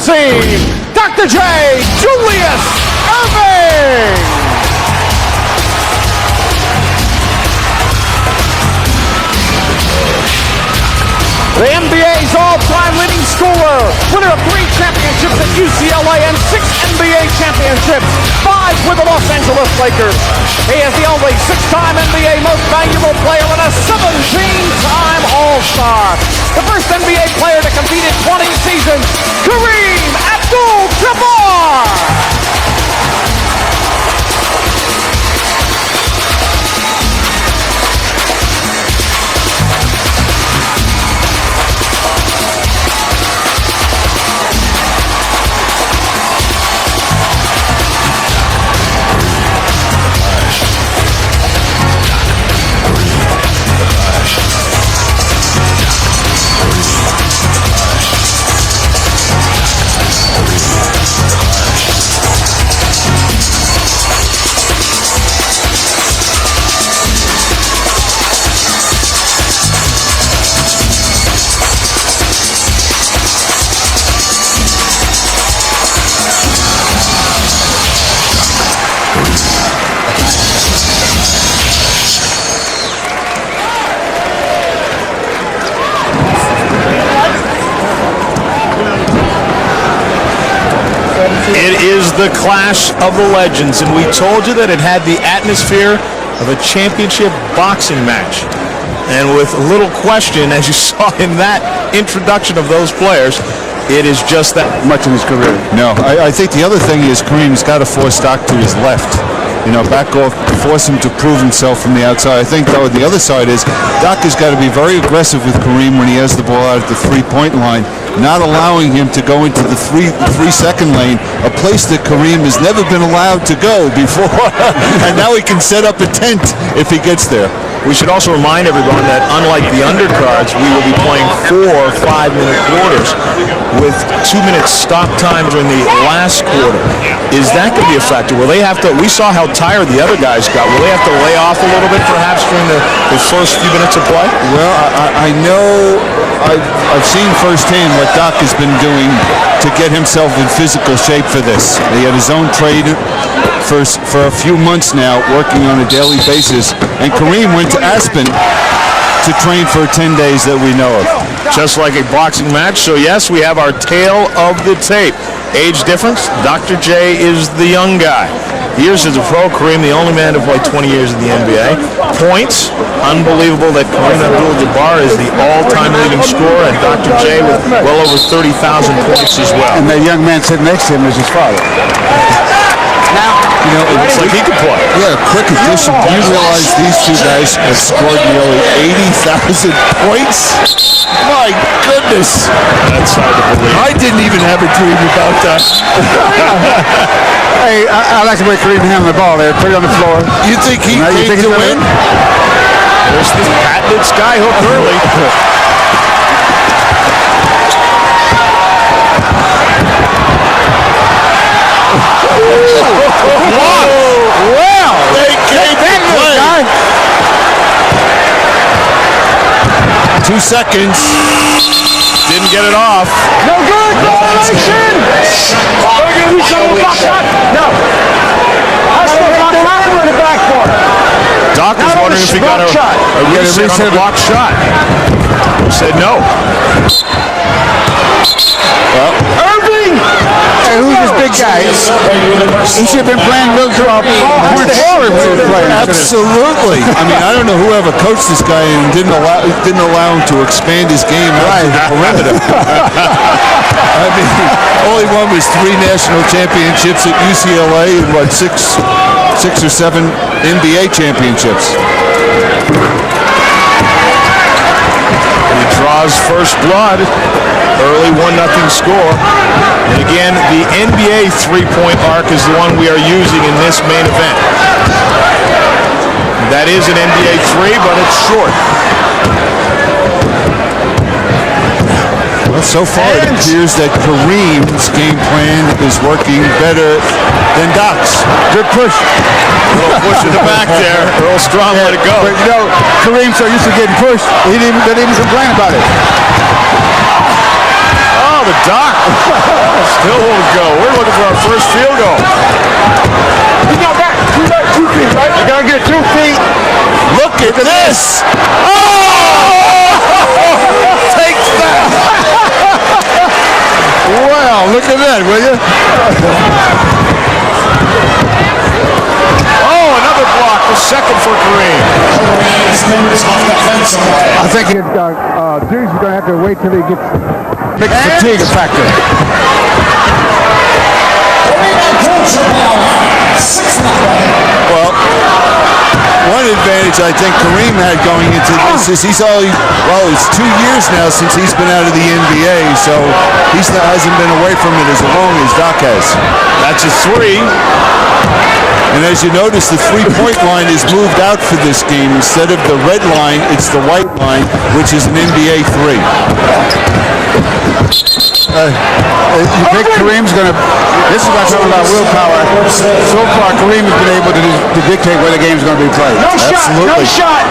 scene, Dr. J. Julius Irving. The NBA's all-time leading scorer, winner of 3 championships at UCLA and 6 NBA championships, 5 with the Los Angeles Lakers. He is the only 6-time NBA most valuable player and a 17-time All-Star. The first NBA player to compete in 20 seasons, Kareem Abdul-Jabbar. It is the Clash of the Legends, and we told you that it had the atmosphere of a championship boxing match. And with little question, as you saw in that introduction of those players, it is just that much in his career. No, I think the other thing is Kareem's got to force Doc to his left. You know, back off, force him to prove himself from the outside. I think, though, the other side is Doc has got to be very aggressive with Kareem when he has the ball out at the three-point line, not allowing him to go into the three-second lane, a place that Kareem has never been allowed to go before. And now he can set up a tent if he gets there. We should also remind everyone that unlike the undercards, we will be playing 4 5-minute quarters with 2-minute stop time during the last quarter. Is that going to be a factor? Will they have to, we saw how tired the other guys got. Will they have to lay off a little bit perhaps during the first few minutes of play? Well, I know, I've seen firsthand what Doc has been doing to get himself in physical shape for this. He had his own trade for a few months now, working on a daily basis, and Kareem went to Aspen to train for 10 days that we know of. Just like a boxing match, so yes, we have our tale of the tape. Age difference, Dr. J is the young guy. Years as a pro, Kareem the only man to play 20 years in the NBA. Points, unbelievable that Kareem Abdul-Jabbar is the all-time leading scorer, and Dr. J with well over 30,000 points as well. And that young man sitting next to him is his father. Now, you know, it looks like he could play. Yeah, quick addition. Do you realize these two guys have scored nearly 80,000 points? My goodness. That's hard to believe. I didn't even have a dream about that. Hey, I like the way Kareem handled the ball there. Put it on the floor. You think he came to win? There's this patented skyhook early. Well, they came to play. 2 seconds. Didn't get it off. No good. Violation. No. Doc was wondering if he got a reset on a blocked shot. He said no. Well, Irving! Hey, who's this big guy? He should have been playing real point forward when he was playing. absolutely. I mean, I don't know whoever coached this guy and didn't allow him to expand his game out to the perimeter. I mean, all he won was 3 national championships at UCLA and what, 6 or 7 NBA championships. He draws first blood. Early 1-0 score. And again, the NBA three-point arc is the one we are using in this main event. That is an NBA 3, but it's short. Well, so far it appears that Kareem's game plan is working better than Doc's. Good push. A little push in the back there. Earl Strong let it go. But you know, Kareem so used to getting pushed, he didn't even complain about it. Oh, the Doc. Still won't go. We're looking for our first field goal. You got 2 feet, right? You gotta get 2 feet. Look at this! Oh! Take that! Wow, look at that, will you? Oh, another block. The second for Kareem. I think Dukes is going to have to wait till he gets make the fatigue factor. Well, one advantage I think Kareem had going into this is it's 2 years now since he's been out of the NBA, so he hasn't been away from it as long as Doc has. That's a 3. And as you notice, the three-point line is moved out for this game. Instead of the red line, it's the white line, which is an NBA 3. You think Kareem's going to... This is what I'm talking about willpower. So far, Kareem has been able to dictate where the game's going to be played. No Absolutely. shot.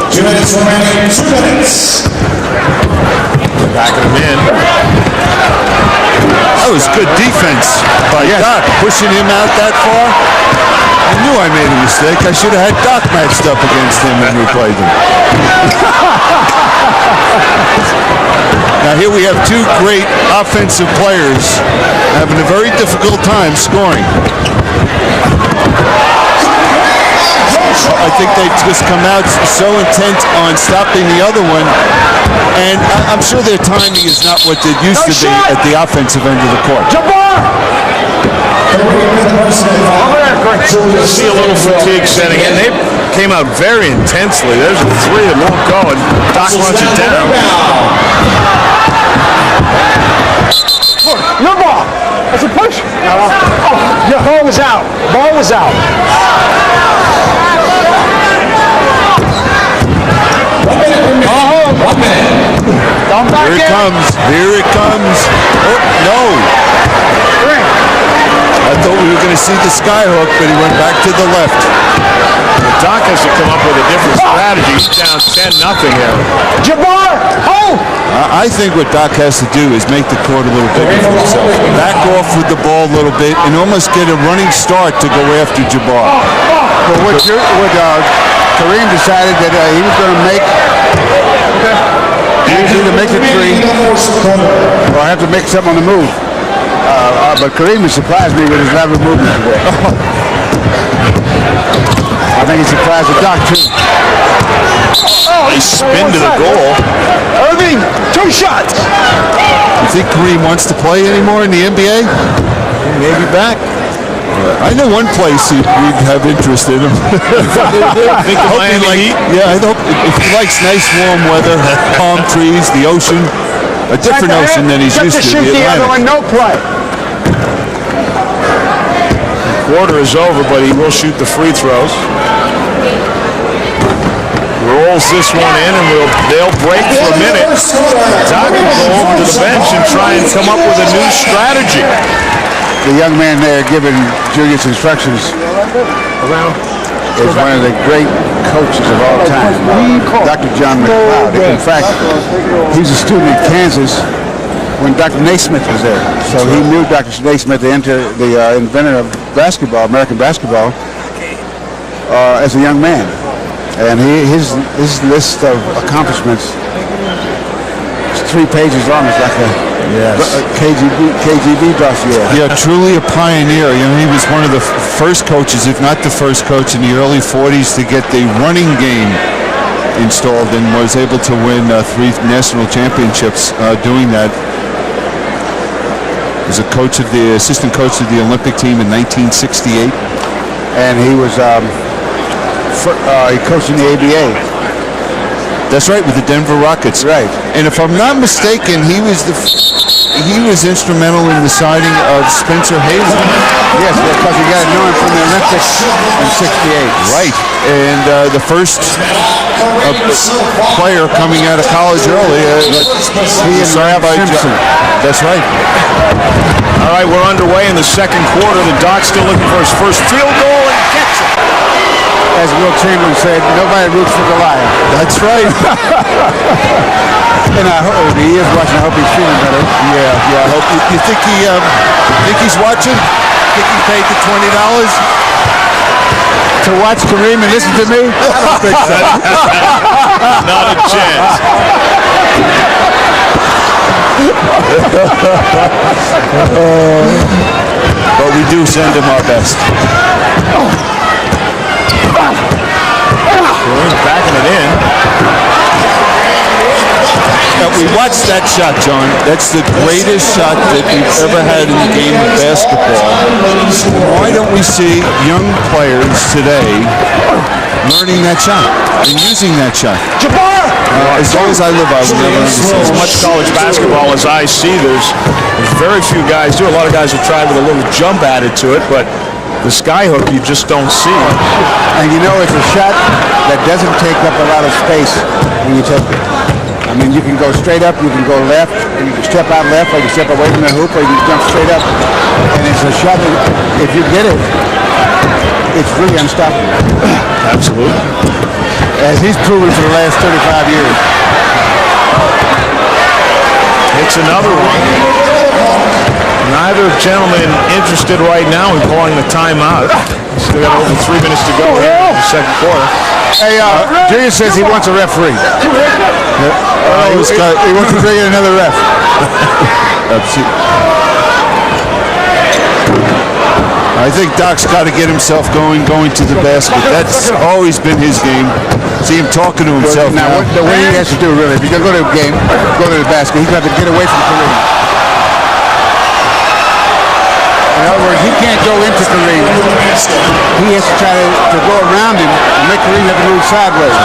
2 minutes remaining. 2 minutes. Backing him in. That was good defense by Doc, pushing him out that far. I knew I made a mistake. I should have had Doc matched up against him when we played him. Now here we have 2 great offensive players having a very difficult time scoring. I think they've just come out so intent on stopping the other one, and I'm sure their timing is not what it used to be at the offensive end of the court. You see a little fatigue setting in. They came out very intensely. There's a 3 that won't go, and Doc runs it down. No ball. That's a push. Oh, your ball was out. Ball was out. Here it comes. Here it comes. Oh, no. I thought we were going to see the skyhook, but he went back to the left. Doc has to come up with a different strategy. He's down 10-0 here. Jabbar. Oh. I think what Doc has to do is make the court a little bigger for himself. Back off with the ball a little bit and almost get a running start to go after Jabbar. Well, Kareem decided that he was going to make... Either make the 3 or have to make something on the move. But Kareem has surprised me with his lateral movement today. I think he surprised the Doc too. He spin to the goal. Irving, 2 shots. You think Kareem wants to play anymore in the NBA? Maybe back. I know one place we'd have interest in him. Think of Miami Heat? Yeah, I hope if he likes nice warm weather, palm trees, the ocean, a different ocean than he's used to. Shoot the other one, no play. Quarter is over, but he will shoot the free throws. Rolls this one in, and they'll break for a minute. Doc will go over to the bench and try and come up with a new strategy. The young man there giving Julius instructions is one of the great coaches of all time, Dr. John McLeod. In fact, he was a student at Kansas when Dr. Naismith was there. So he knew Dr. Naismith, the inventor of basketball, American basketball, as a young man. And his list of accomplishments is 3 pages long. It's like a KGB dossier. Yeah, truly a pioneer. You know, he was one of the first coaches, if not the first coach in the early 40s to get the running game installed and was able to win 3 national championships doing that. He was assistant coach of the Olympic team in 1968. And he was he coached in the ABA. That's right, with the Denver Rockets. Right. And if I'm not mistaken, he was instrumental in the signing of Spencer Haywood. Yes, because he got known from the Olympics in '68. Right. And the first player coming out of college early. He and Rabbi Simpson. That's right. All right, we're underway in the second quarter. The Doc's still looking for his first field goal and gets it. as Will Chamberlain said, nobody roots for Goliath. That's right. And I hope he is watching. I hope he's feeling better. Yeah. I hope you think he's watching? Think he paid the $20 to watch Kareem and listen to me? I don't think so. Not a chance. But we do send him our best. Kareem's backing it in. Now, we watched that shot, John. That's the greatest shot that we've ever had in the game of basketball. Why don't we see young players today learning that shot and using that shot? As long as I live, I will never understand. As much college basketball as I see, there's very few guys do. A lot of guys have tried with a little jump added to it, but the sky hook you just don't see. And you know, it's a shot that doesn't take up a lot of space when you take it. I mean, you can go straight up, you can go left, and you can step out left, or you can step away from the hoop, or you can jump straight up. And it's a shot that, if you get it, it's really unstoppable. Absolutely. As he's proven for the last 35 years. Hits another one. Neither gentleman interested right now in calling the timeout. Still got over 3 minutes to go here in the second quarter. Hey, Junior says he wants a referee. He wants to bring in another ref. I think Doc's got to get himself going to the basket. That's always been his game. See him talking to himself now. The way he has to do, really, if you're going to go to a game, go to the basket, he's got to get away from Kareem. In other words, he can't go into Kareem. He has to try to go around him and make Kareem have to move sideways.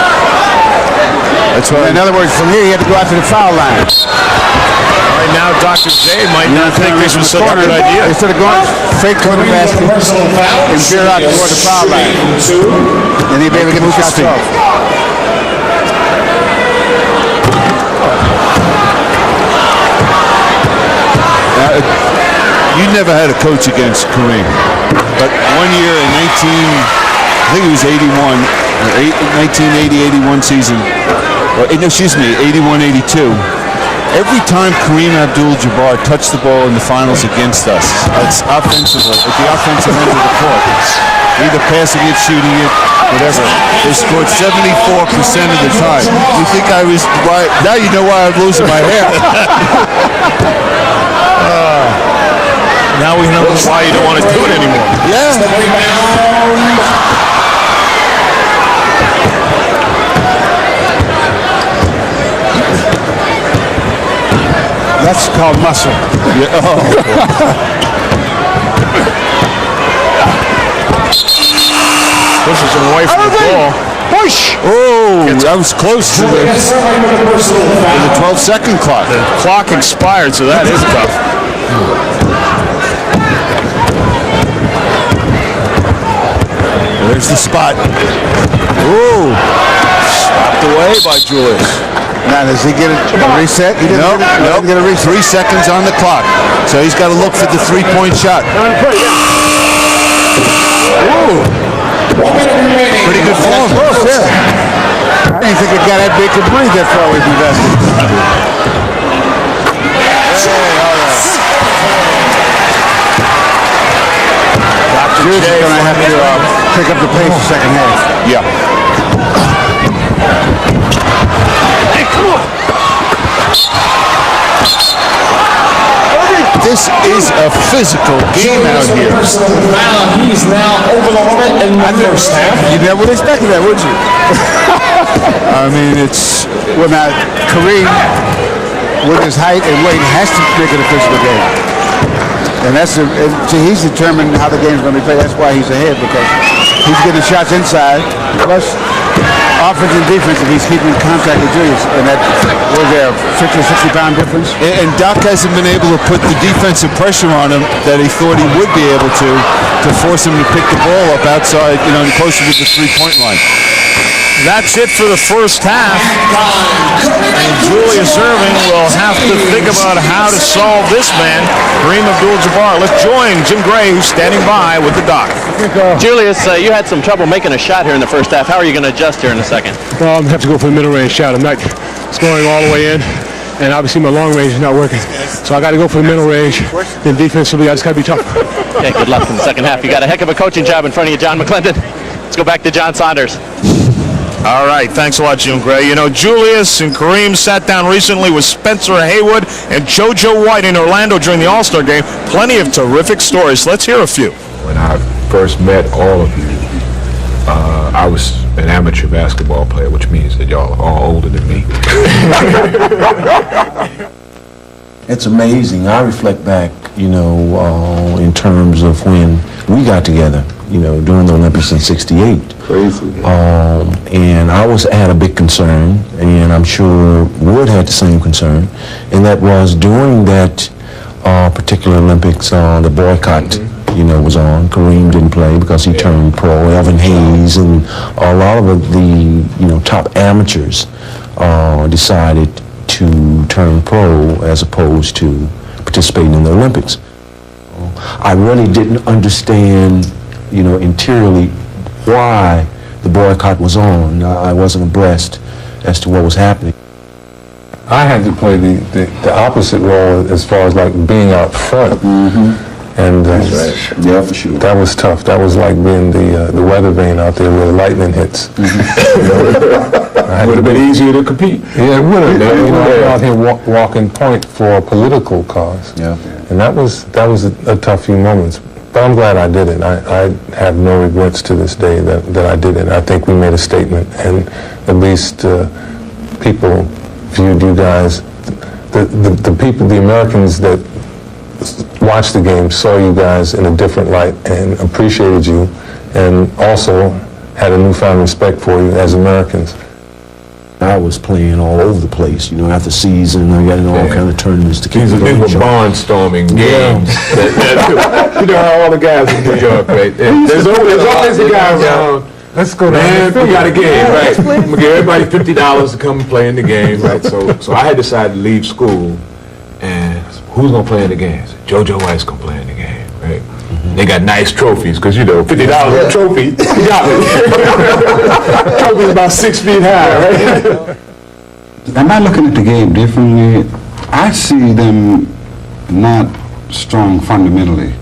That's right. In other words, from here, he had to go out to the foul line. Right now, Dr. J might not think this was such a good idea. Instead of going straight toward the basket and veer out toward the foul line. And he'd be able to get his shots off. You never had a coach against Kareem, but one year in 1980-81 season, or no, excuse me, 81-82. Every time Kareem Abdul-Jabbar touched the ball in the finals against us, it's offensively, at the offensive end of the court, either passing it, shooting it, whatever. They scored 74% of the time. You think I was? Why? Now you know why I'm losing my hair. Now we know why you don't want to do it anymore. Yeah. That's called muscle. Yeah. Oh. Pushes him away from the ball. Push! Oh, that was close to the 12-second clock. The clock expired, so that is tough. There's the spot. Ooh. Slapped away by Julius. Now, does he get a reset? He Nope. Get a reset. 3 seconds on the clock. So he's got to look for the three-point shot. Ooh. Pretty good form. I didn't think a guy that big could breathe that far away from the basket. Julius is going to have to pick up the pace the second half. Yeah. This is a physical game out here. He's now over the limit in the first half. You never would expect that, would you? I mean, it's... Well, now, Kareem, with his height and weight, has to make it a physical game. And he's determined how the game's going to be played. That's why he's ahead, because he's getting shots inside. Plus, offense and defense, if he's keeping contact with Julius. And that was there a 50 or 60-pound difference. And Doc hasn't been able to put the defensive pressure on him that he thought he would be able to force him to pick the ball up outside, closer to the three-point line. that's it for the first half. And Julius Erving will have to think about how to solve this man, Kareem Abdul-Jabbar. Let's join Jim Gray, who's standing by with the doc. Julius, you had some trouble making a shot here in the first half. How are you going to adjust here in the second? Well, I'm going to have to go for the middle range shot. I'm not scoring all the way in, and obviously my long range is not working. So I got to go for the middle range. And defensively, I just got to be tough. Okay, good luck in the second half. You got a heck of a coaching job in front of you, John McClendon. Let's go back to John Saunders. All right, thanks a lot, Jim Gray. You know, Julius and Kareem sat down recently with Spencer Haywood and JoJo White in Orlando during the All-Star game. Plenty of terrific stories. Let's hear a few. When I first met all of you, I was an amateur basketball player, which means that y'all are all older than me. It's amazing. I reflect back, you know, in terms of when we got together, you know, during the Olympics in '68. Crazy. And I had a big concern, and I'm sure Wood had the same concern, and that was during that particular Olympics, the boycott, you know, was on. Kareem didn't play because he turned pro. Evan Hayes and a lot of the, you know, top amateurs decided to turn pro as opposed to participating in the Olympics. I really didn't understand, you know, interiorly why the boycott was on. I wasn't abreast as to what was happening. I had to play the opposite role as far as like being out front. And Yeah, for sure. that was tough. That was like being the weather vane out there where the lightning hits. Would have been easier to compete. Yeah, it would have. You know, I'm out here walking point for a political cause. Yeah. And that was a tough few moments. But I'm glad I did it. I have no regrets to this day that I did it. I think we made a statement, and at least people viewed you guys, the people, the Americans that watched the game saw you guys in a different light and appreciated you, and also had a newfound respect for you as Americans. I was playing all over the place, you know, after season, I got in all kind of tournaments to keep These it going. were barnstorming games. You know how all the guys in New York, right? There's always a guy around. Let's go Man, down. we got a game, right? I'm gonna give everybody $50 to come and play in the game, right? So I had decided to leave school, and who's gonna play in the games? JoJo White's gonna play in the game, right? They got nice trophies, because, you know, $50 a trophy, you got it. Trophy's about 6 feet high, right? Am I looking at the game differently? I see them not strong fundamentally.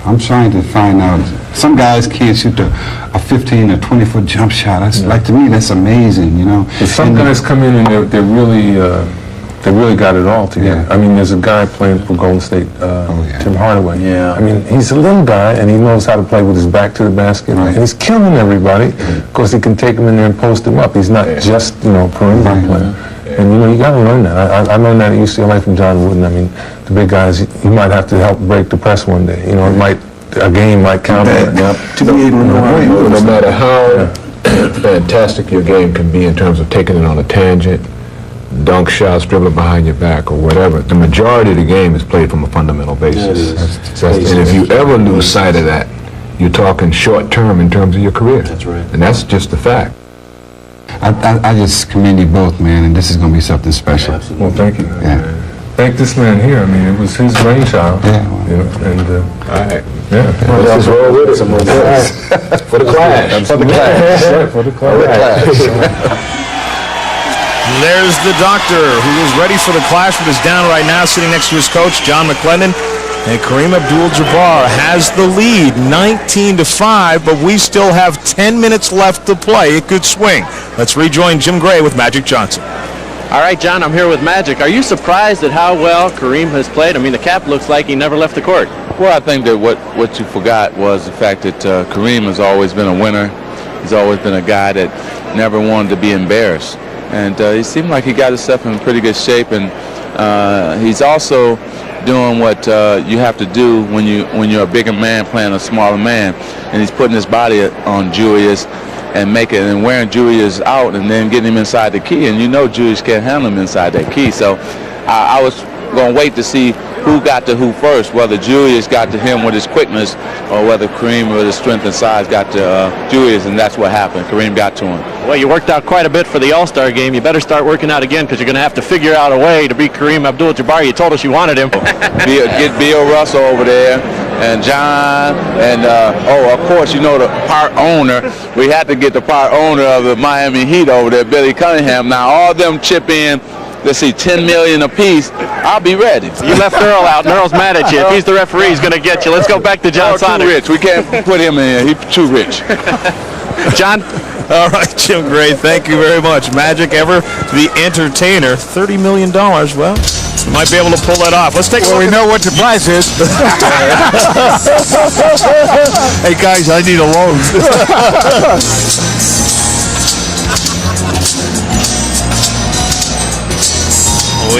I'm trying to find out. Some guys can't shoot a 15 or 20-foot jump shot. That's, like, to me, that's amazing, you know. But some guys come in and they really got it all together. Yeah. I mean, there's a guy playing for Golden State, Tim Hardaway. Yeah. I mean, he's a little guy, and he knows how to play with his back to the basket, and he's killing everybody because he can take them in there and post them up. He's not just, you know, a perimeter player. And, you know, you got to learn that. I learned that at UCLA from John Wooden. I mean, the big guys, you might have to help break the press one day. You know, a game might count on it. To be able to know how to do it. No matter how fantastic your game can be in terms of taking it on a tangent, dunk shots, dribbling behind your back, or whatever, the majority of the game is played from a fundamental basis. And if you ever lose sight of that, you're talking short term in terms of your career. That's right. And that's just the fact. I just commend you both, man, and this is going to be something special. Well, thank you. Yeah. Thank this man here. I mean, it was his brainchild. Yeah, well. You know, and All right. yeah. Let's just roll with it. For the clash. For the clash. For the class. There's the doctor, who is ready for the clash, but is down right now, sitting next to his coach, John McClendon. And Kareem Abdul-Jabbar has the lead, 19-5, but we still have 10 minutes left to play. It could swing. Let's rejoin Jim Gray with Magic Johnson. All right, John, I'm here with Magic. Are you surprised at how well Kareem has played? I mean, the cap looks like he never left the court. Well, I think that what you forgot was the fact that Kareem has always been a winner. He's always been a guy that never wanted to be embarrassed. And he seemed like he got himself in pretty good shape, and he's also doing what you have to do when you're a bigger man playing a smaller man, and he's putting his body on Julius and wearing Julius out and then getting him inside the key, and you know Julius can't handle him inside that key. So I was going to wait to see who got to who first, whether Julius got to him with his quickness or whether Kareem with his strength and size got to Julius, and that's what happened. Kareem got to him. Well, you worked out quite a bit for the All-Star game. You better start working out again because you're going to have to figure out a way to beat Kareem Abdul-Jabbar. You told us you wanted him. Get Bill Russell over there and John and, of course, you know, the part owner. We had to get the part owner of the Miami Heat over there, Billy Cunningham. Now, all of them chip in, let's see, $10 million apiece. I'll be ready. You left Earl out, and Earl's mad at you. If he's the referee, he's going to get you. Let's go back to John Sonic. Too rich. We can't put him in here. He's too rich. John? All right, Jim Gray, thank you very much. Magic Ever, the entertainer, $30 million. Well, you might be able to pull that off. Let's take a look. We know what the price is. Hey, guys, I need a loan.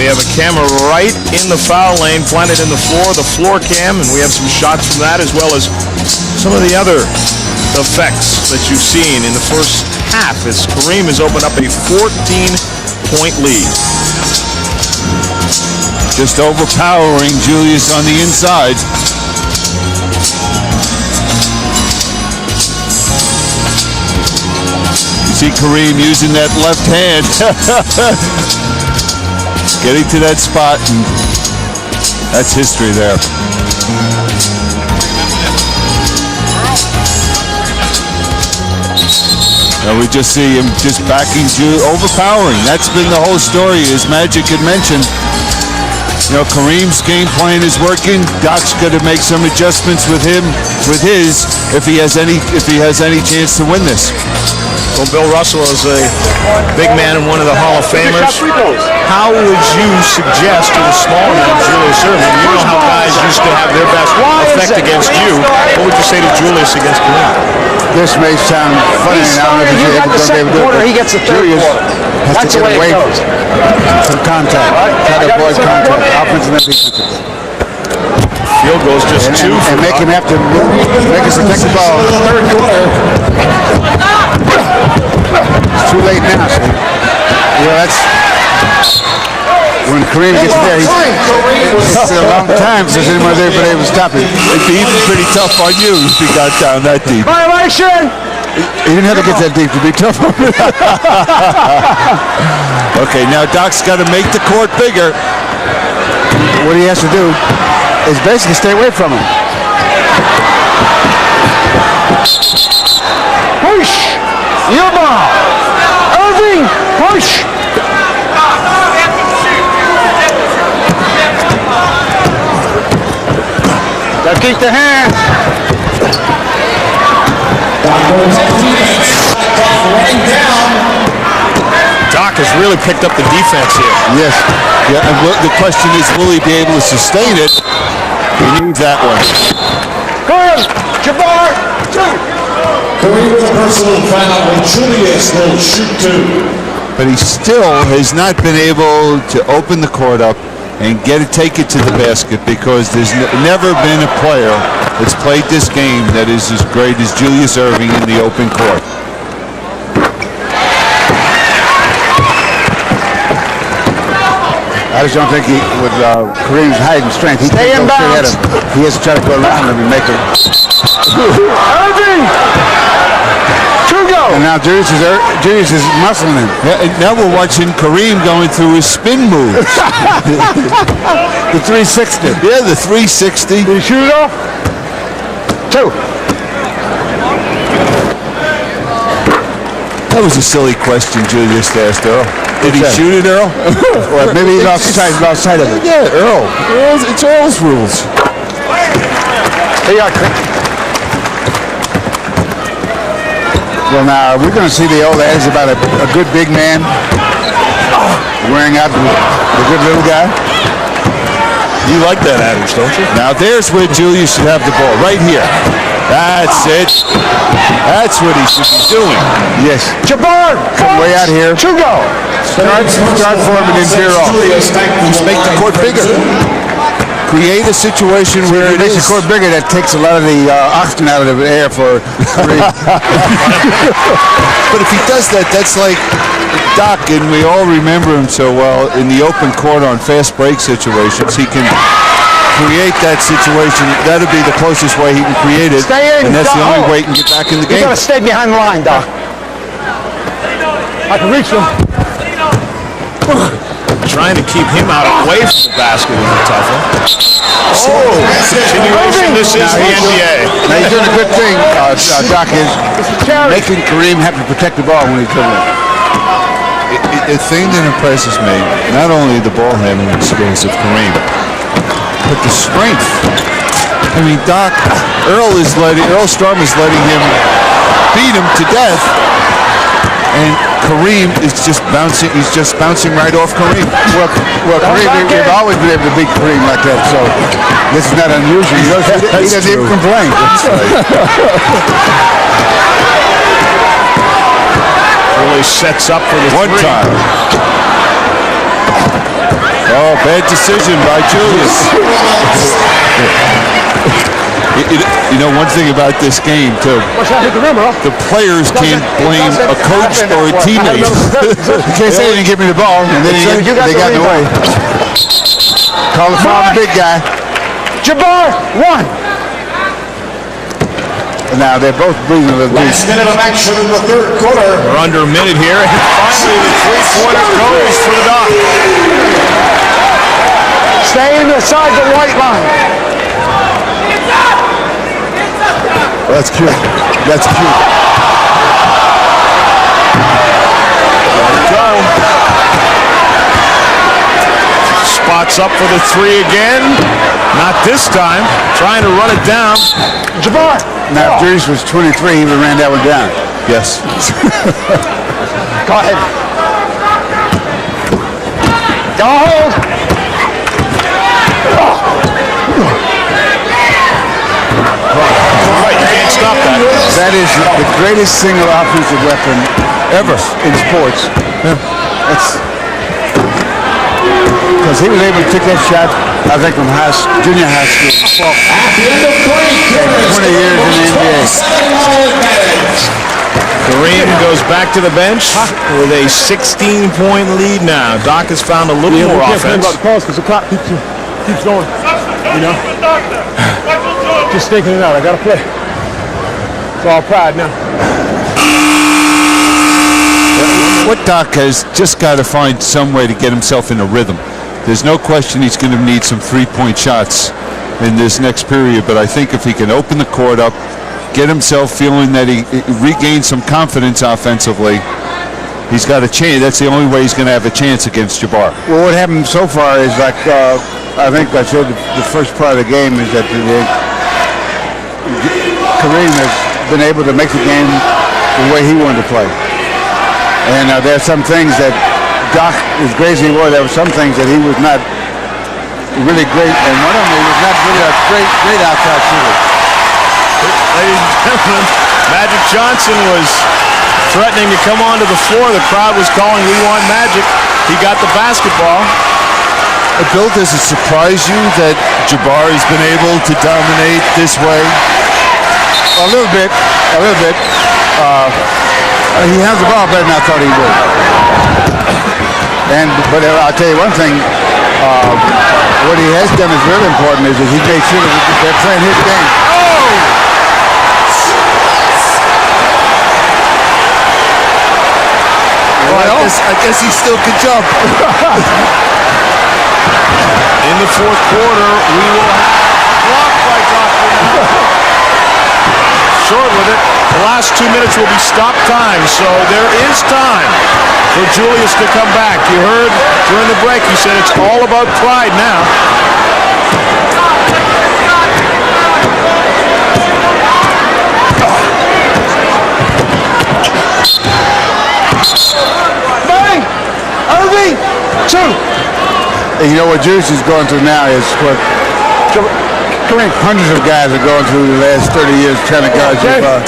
We have a camera right in the foul lane, planted in the floor cam, and we have some shots from that as well as some of the other effects that you've seen in the first half as Kareem has opened up a 14-point lead. Just overpowering Julius on the inside. You see Kareem using that left hand. Getting to that spot, and that's history there. And we just see him just backing overpowering. That's been the whole story, as Magic had mentioned. You know, Kareem's game plan is working. Doc's got to make some adjustments with him, with his, if he has any chance to win this. Well, Bill Russell is a big man and one of the Hall of Famers. How would you suggest to the smaller man, Julius Erving? You know how guys used to have their best effect against you. What would you say to Julius against Kareem? This may sound funny now. You got the second quarter, he gets the third quarter. That's the way it goes. Some contact. Try to avoid contact. Offensive and defensive. Field goes just two. And make him have to make us protect the ball. Third quarter. It's too late now. So. Yeah, that's when Kareem gets there. It's a long time since anyone there been able to stop him. It'd be even pretty tough on you if he got down that deep. Violation! He didn't have to get that deep to be tough on him. Okay, now Doc's got to make the court bigger. What he has to do is basically stay away from him. Push! Your ball! Irving! Push! Now keep the hand! Doc has really picked up the defense here. Yes. Yeah, and the question is, will he be able to sustain it? He needs that one. Go ahead! Jabbar! Kareem with a personal foul, and Julius will shoot two. But he still has not been able to open the court up and take it to the basket, because there's never been a player that's played this game that is as great as Julius Erving in the open court. I just don't think with Kareem's height and strength, he can't go straight at him. He has to try to go around him and make it. Irving! Two go! And now Julius is muscling him. Yeah, and now we're watching Kareem going through his spin moves. The 360. Yeah, the 360. Did he shoot it off? Two. That was a silly question Julius asked Earl. Did he shoot it, Earl? Well, maybe he lost sight of it. Yeah, Earl. It's Earl's rules. Hey, well, now, we're going to see the old adage about a good big man wearing out the good little guy. You like that adage, don't you? Now, there's where Julius should have the ball, right here. That's it. That's what he should be doing. Yes. Jabbar! Come way out here. Two go! Start for him and then veer off. Just make the court bigger. Create a situation where it makes is. the court bigger. That takes a lot of the oxygen out of the air for. But if he does that, that's like Doc, and we all remember him so well in the open court on fast break situations. He can create that situation. That'll be the closest way he can create it. Stay in, and that's the only Doc. way he can get back in the You game. gotta stay behind the line, Doc. I can reach him. Trying to keep him out away from the basket is a tough one. Oh, continuation. This is the NBA. Now he's doing a good thing, Doc, is making Kareem have to protect the ball when he's doing it. The thing that impresses me, not only the ball handling skills of Kareem, but the strength. I mean, Doc, Earl Strum is letting him beat him to death, and Kareem is just bouncing. He's just bouncing right off Kareem. Well, Kareem, we've always been able to beat Kareem like that, so this is not unusual. He doesn't even complain. Really sets up for the One three. time. Oh, bad decision by Julius. You know, one thing about this game, too, the players can't blame a coach or a teammate. You can't say they didn't give me the ball, and then they got in the way. Call the foul, the big guy. Jabbar, one. And now they're both breathing a little Last minute of action in the third quarter. We're under a minute here, and finally the three-pointer goes for the Doc. Stay inside the white line. That's cute. That's cute. Go. Spots up for the three again. Not this time. Trying to run it down. Jabbar. Now, if Julius was 23, he would have ran that one down. Yes. Go ahead. Don't hold. Right, you can't stop that. That is the greatest single offensive weapon ever in sports. That's because he was able to take that shot, I think, from junior high school. At the end of 3 quarters, 20 years in the NBA. Kareem goes back to the bench with a 16-point lead now. Doc has found a little more offense. About the calls because the clock keeps going. You know, just thinking it out. I gotta play. It's all pride now. What Doc has just got to find some way to get himself in a rhythm. There's no question he's going to need some three-point shots in this next period, but I think if he can open the court up, get himself feeling that he regains some confidence offensively, he's got a chance. That's the only way he's going to have a chance against Jabbar. Well, what happened so far is like, I think I said the first part of the game is that Kareem has been able to make the game the way he wanted to play. And there are some things that Doc, as great as he was, there were some things that he was not really great, and one of them, he was not really a great outside shooter. Ladies and gentlemen, Magic Johnson was threatening to come onto the floor. The crowd was calling, "We want Magic." He got the basketball. Bill, does it surprise you that Jabbar has been able to dominate this way? A little bit. He has the ball better than I thought he would. But I'll tell you one thing. What he has done is really important is that he made sure that they're playing his game. I guess he still can jump. In the fourth quarter, we will have blocked by Dr. Short with it. The last 2 minutes will be stop time, so there is time for Julius to come back. You heard during the break, he said it's all about pride now. Bang! Irving! Two! And you know what Julius is going through now is what hundreds of guys are going through the last 30 years trying to guard Jabbar.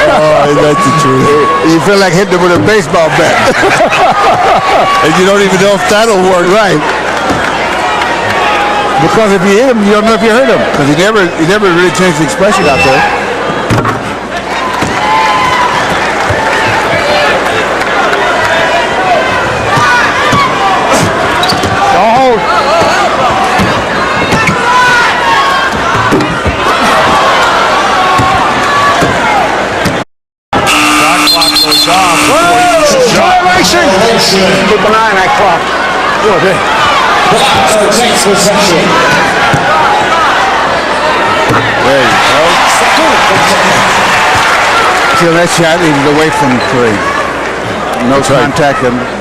Oh, that's the truth. You feel like hitting him with a baseball bat. And you don't even know if that'll work. Right. Because if you hit him, you don't know if you hurt him. Because he never really changed the expression out there. Don't hold. possession. Keep an eye on that clock. Dr. takes possession. There you go. See, that shot leaves away from Kareem. No contact. Ooh.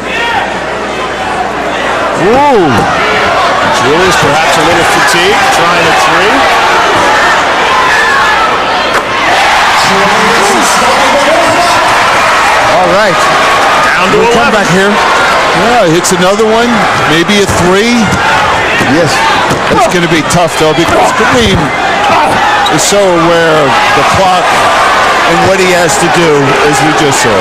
Julius perhaps a little fatigued, trying a three. All right. Down to 11. Come back here. Yeah, hits another one, maybe a three. Yes. It's going to be tough, though, because Kareem is so aware of the clock and what he has to do, as we just saw.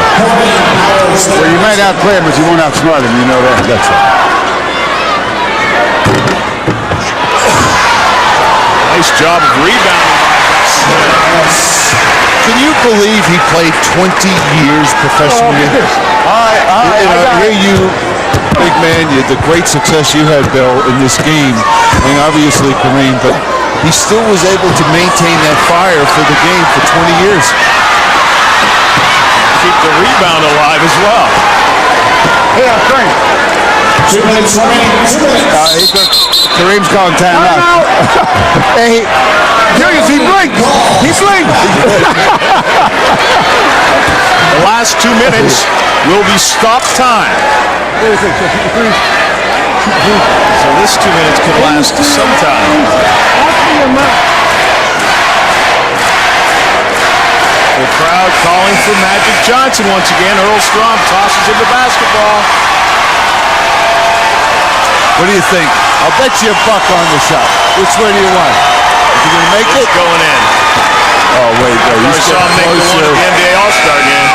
Well, you might outplay him, but you won't outsmart him. You know that. That's right. Nice job of rebounding by Can you believe he played 20 years professionally? Here you, big man, the great success you had, Bill, in this game, and obviously Kareem, but he still was able to maintain that fire for the game for 20 years. keep the rebound alive as well. Here, Kareem. 2 minutes remaining. 2 minutes. Kareem's calling timeout. Hey, Julius, he blinked. He blinked. The last 2 minutes will be stop time. So this 2 minutes could last some time. The crowd calling for Magic Johnson once again. Earl Strom tosses in the basketball. What do you think? I'll bet you $1 on the shot. Which way do you want? Is he going to make it? Going in. Oh, wait. I saw him make the one at the NBA All-Star game.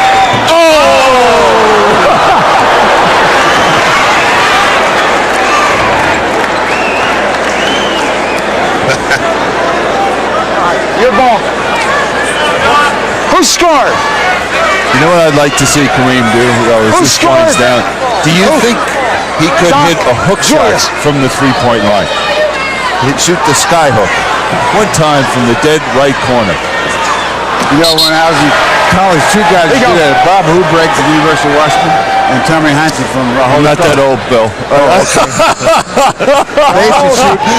Your ball. Who scored? You know what I'd like to see Kareem do? As this winds down. Do you think he could hit a hook shot from the three-point line? He'd shoot the sky hook one time from the dead right corner. You know, when I was in college, two guys did that. Bob Hubrecht from the University of Washington and Tommy Hansen from I'm not that old, Bill.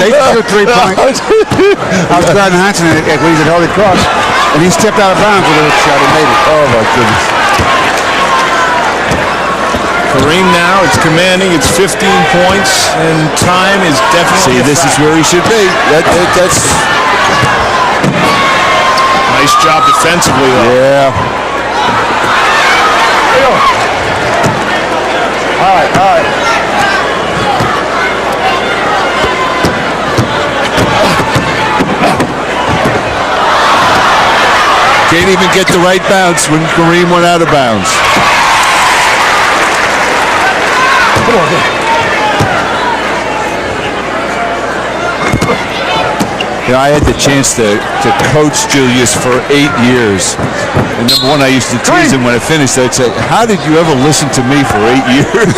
They used to shoot 3-point. I was guarding Hansen when he was at Holy Cross, and he stepped out of bounds with a hook shot and made it. Oh, my goodness. Kareem now, it's commanding, it's 15 points, and time is definitely this is where he should be. That's... Nice job defensively, though. Yeah. All right. Can't even get the right bounce when Kareem went out of bounds. Come on, You know, I had the chance to coach Julius for 8 years. And number one, I used to tease him when I finished. I'd say, how did you ever listen to me for 8 years?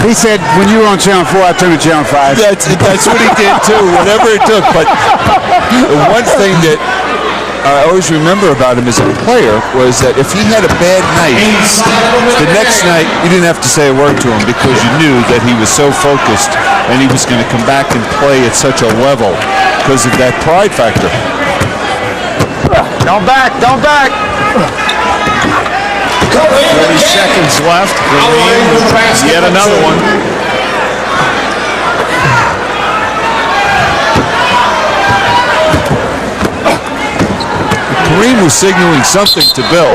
He said, when you were on Channel 4, I turned to Channel 5. That's what he did, too, whatever it took. But the one thing that I always remember about him as a player was that if he had a bad night, the next night you didn't have to say a word to him because you knew that he was so focused and he was going to come back and play at such a level because of that pride factor. Don't back. 30 seconds left. Kareem, yet another one. Kareem was signaling something to Bill.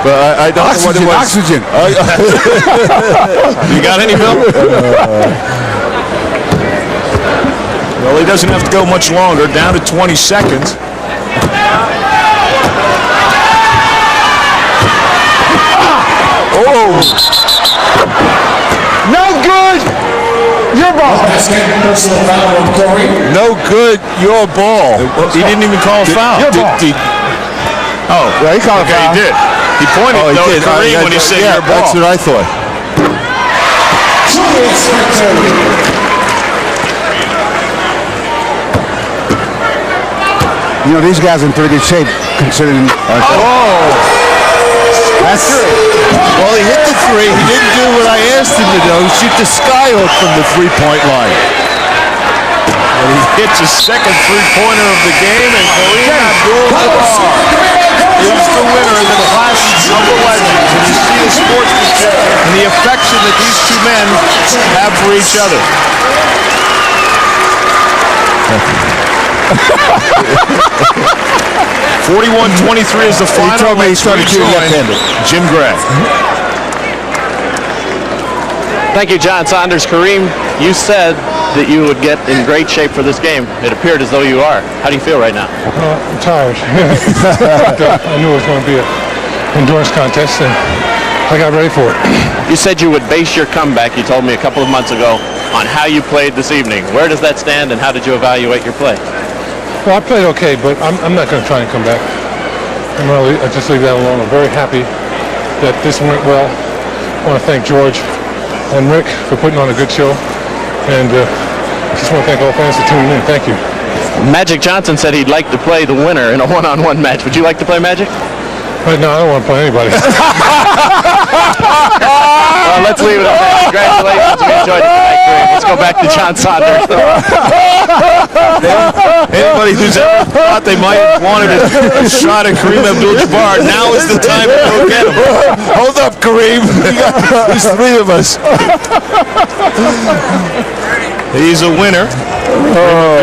But I don't know what it was. Oxygen. You got any, Bill? Well, he doesn't have to go much longer. Down to 20 seconds. Oh! No good! Your ball! Personal foul on Kareem. No good, your ball. He didn't even call a foul. Your ball. Oh, Yeah, he called a foul. He did. He pointed though to Kareem when he said your ball. That's what I thought. You know, these guys are in pretty good shape considering. Well, he hit the three. He didn't do what I asked him to do. Shoot the skyhook from the three-point line. And he hits his second three-pointer of the game, and Kareem Abdul-Jabbar is the winner in the class of the legends. And you see the sportsmanship and the affection that these two men have for each other. 41-23 is the final. He told me he started shooting left-handed. Jim Gray. Thank you, John Saunders. Kareem, you said that you would get in great shape for this game. It appeared as though you are. How do you feel right now? I'm tired. I knew it was going to be an endurance contest, and I got ready for it. You said you would base your comeback, you told me a couple of months ago, on how you played this evening. Where does that stand, and how did you evaluate your play? Well, I played okay, but I'm not going to try and come back. I just leave that alone. I'm very happy that this went well. I want to thank George and Rick for putting on a good show, and just want to thank all fans for tuning in. Thank you. Magic Johnson said he'd like to play the winner in a one-on-one match. Would you like to play Magic? No, I don't want to play anybody. Well, let's leave it at that. Congratulations. We enjoyed it tonight, Kareem. Let's go back to John Saunders. Anybody who's ever thought they might have wanted a shot at Kareem Abdul-Jabbar, now is the time to go get him. Hold up, Kareem. There's three of us. He's a winner.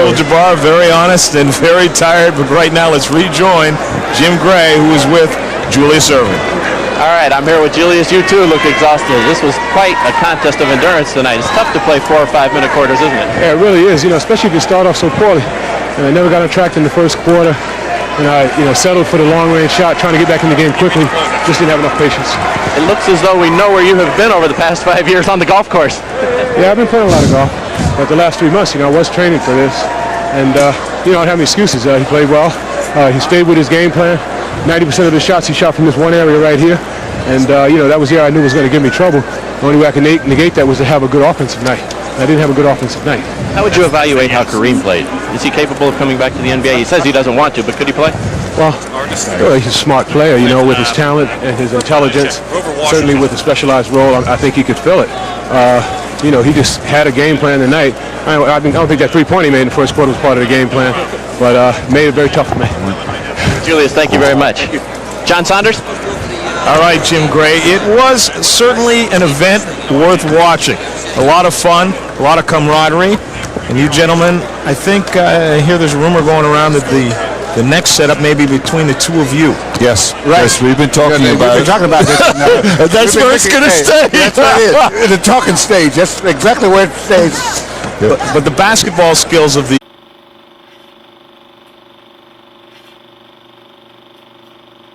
Abdul-Jabbar, very honest and very tired, but right now let's rejoin Jim Gray, who is with Julius Erving. All right, I'm here with Julius. You too look exhausted. This was quite a contest of endurance tonight. It's tough to play 4 or 5 minute quarters, isn't it? Yeah, it really is. Especially if you start off so poorly. And I never got on track in the first quarter, and I, settled for the long-range shot, trying to get back in the game quickly. Just didn't have enough patience. It looks as though we know where you have been over the past 5 years on the golf course. Yeah, I've been playing a lot of golf, but the last 3 months, I was training for this, and I don't have any excuses. He played well. He stayed with his game plan. 90% of the shots he shot from this one area right here. And, that was the area I knew was going to give me trouble. The only way I could negate that was to have a good offensive night. I didn't have a good offensive night. How would you evaluate how Kareem played? Is he capable of coming back to the NBA? He says he doesn't want to, but could he play? Well, he's a smart player, with his talent and his intelligence. Certainly with a specialized role, I think he could fill it. He just had a game plan tonight. I don't think that three-point he made in the first quarter was part of the game plan, but made it very tough for me. Julius, thank you very much. John Saunders? All right, Jim Gray. It was certainly an event worth watching. A lot of fun, a lot of camaraderie. And you gentlemen, I think I hear there's a rumor going around that the next setup may be between the two of you. Yes, Right. yes, we've been talking We've about been it. talking about this. That's where it's going to stay. That's what it is. The talking stage. That's exactly where it stays. But the basketball skills of the